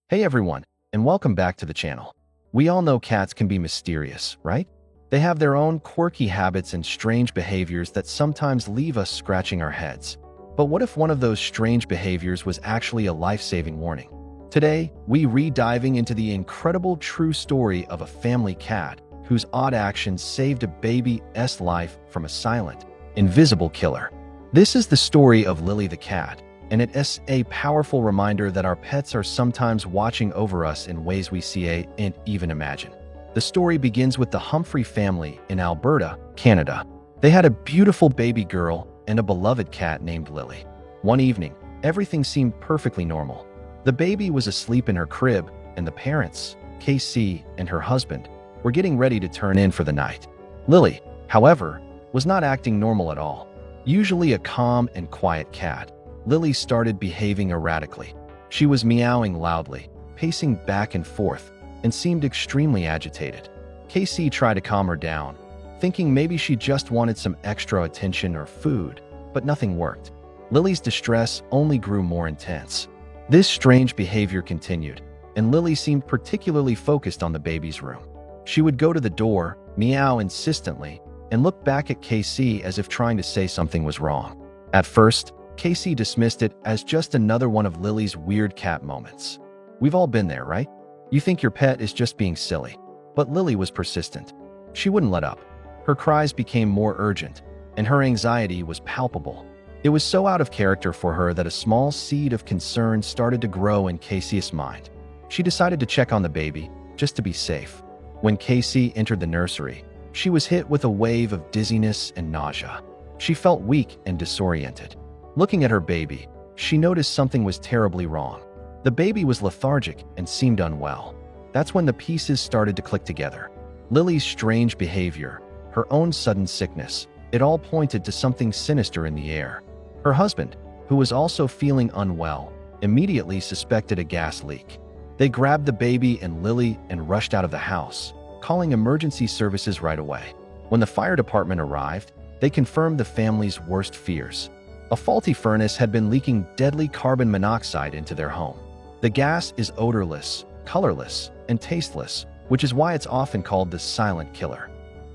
Hey everyone, and welcome back to the channel. We all know cats can be mysterious, right? They have their own quirky habits and strange behaviors that sometimes leave us scratching our heads. But what if one of those strange behaviors was actually a life-saving warning? Today, we re-diving into the incredible true story of a family cat whose odd actions saved a baby's life from a silent, invisible killer. This is the story of Lily the cat, and it is a powerful reminder that our pets are sometimes watching over us in ways we can't even imagine. The story begins with the Humphrey family in Alberta, Canada. They had a beautiful baby girl and a beloved cat named Lily. One evening, everything seemed perfectly normal. The baby was asleep in her crib, and the parents, Casey and her husband, were getting ready to turn in for the night. Lily, however, was not acting normal at all. Usually a calm and quiet cat, Lily started behaving erratically. She was meowing loudly, pacing back and forth, and seemed extremely agitated. Casey tried to calm her down, thinking maybe she just wanted some extra attention or food, but nothing worked. Lily's distress only grew more intense. This strange behavior continued, and Lily seemed particularly focused on the baby's room. She would go to the door, meow insistently, and look back at Casey as if trying to say something was wrong. At first, Casey dismissed it as just another one of Lily's weird cat moments. We've all been there, right? You think your pet is just being silly. But Lily was persistent. She wouldn't let up. Her cries became more urgent, and her anxiety was palpable. It was so out of character for her that a small seed of concern started to grow in Casey's mind. She decided to check on the baby, just to be safe. When Casey entered the nursery, she was hit with a wave of dizziness and nausea. She felt weak and disoriented. Looking at her baby, she noticed something was terribly wrong. The baby was lethargic and seemed unwell. That's when the pieces started to click together. Lily's strange behavior, her own sudden sickness, it all pointed to something sinister in the air. Her husband, who was also feeling unwell, immediately suspected a gas leak. They grabbed the baby and Lily and rushed out of the house, calling emergency services right away. When the fire department arrived, they confirmed the family's worst fears. A faulty furnace had been leaking deadly carbon monoxide into their home. The gas is odorless, colorless, and tasteless, which is why it's often called the silent killer.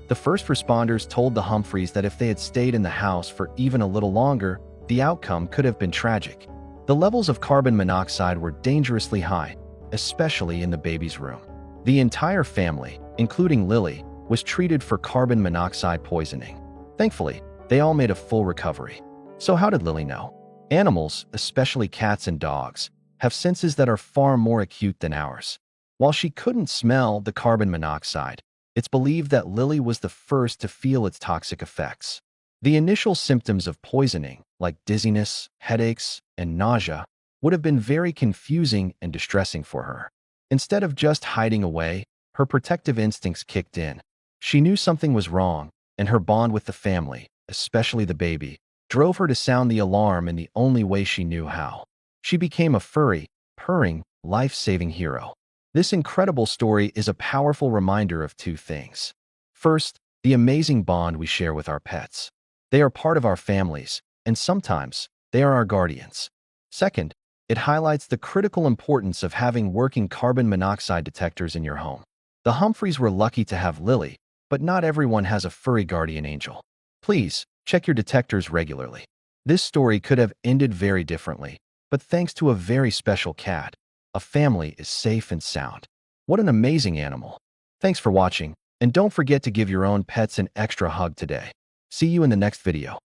The first responders told the Humphreys that if they had stayed in the house for even a little longer, the outcome could have been tragic. The levels of carbon monoxide were dangerously high, especially in the baby's room. The entire family, including Lily, was treated for carbon monoxide poisoning. Thankfully, they all made a full recovery. So how did Lily know? Animals, especially cats and dogs, have senses that are far more acute than ours. While she couldn't smell the carbon monoxide, it's believed that Lily was the first to feel its toxic effects. The initial symptoms of poisoning, like dizziness, headaches, and nausea, would have been very confusing and distressing for her. Instead of just hiding away, her protective instincts kicked in. She knew something was wrong, and her bond with the family, especially the baby, drove her to sound the alarm in the only way she knew how. She became a furry, purring, life-saving hero. This incredible story is a powerful reminder of two things. First, the amazing bond we share with our pets. They are part of our families, and sometimes they are our guardians. Second, it highlights the critical importance of having working carbon monoxide detectors in your home. The Humphreys were lucky to have Lily, but not everyone has a furry guardian angel. Please, check your detectors regularly. This story could have ended very differently, but thanks to a very special cat, a family is safe and sound. What an amazing animal. Thanks for watching, and don't forget to give your own pets an extra hug today. See you in the next video.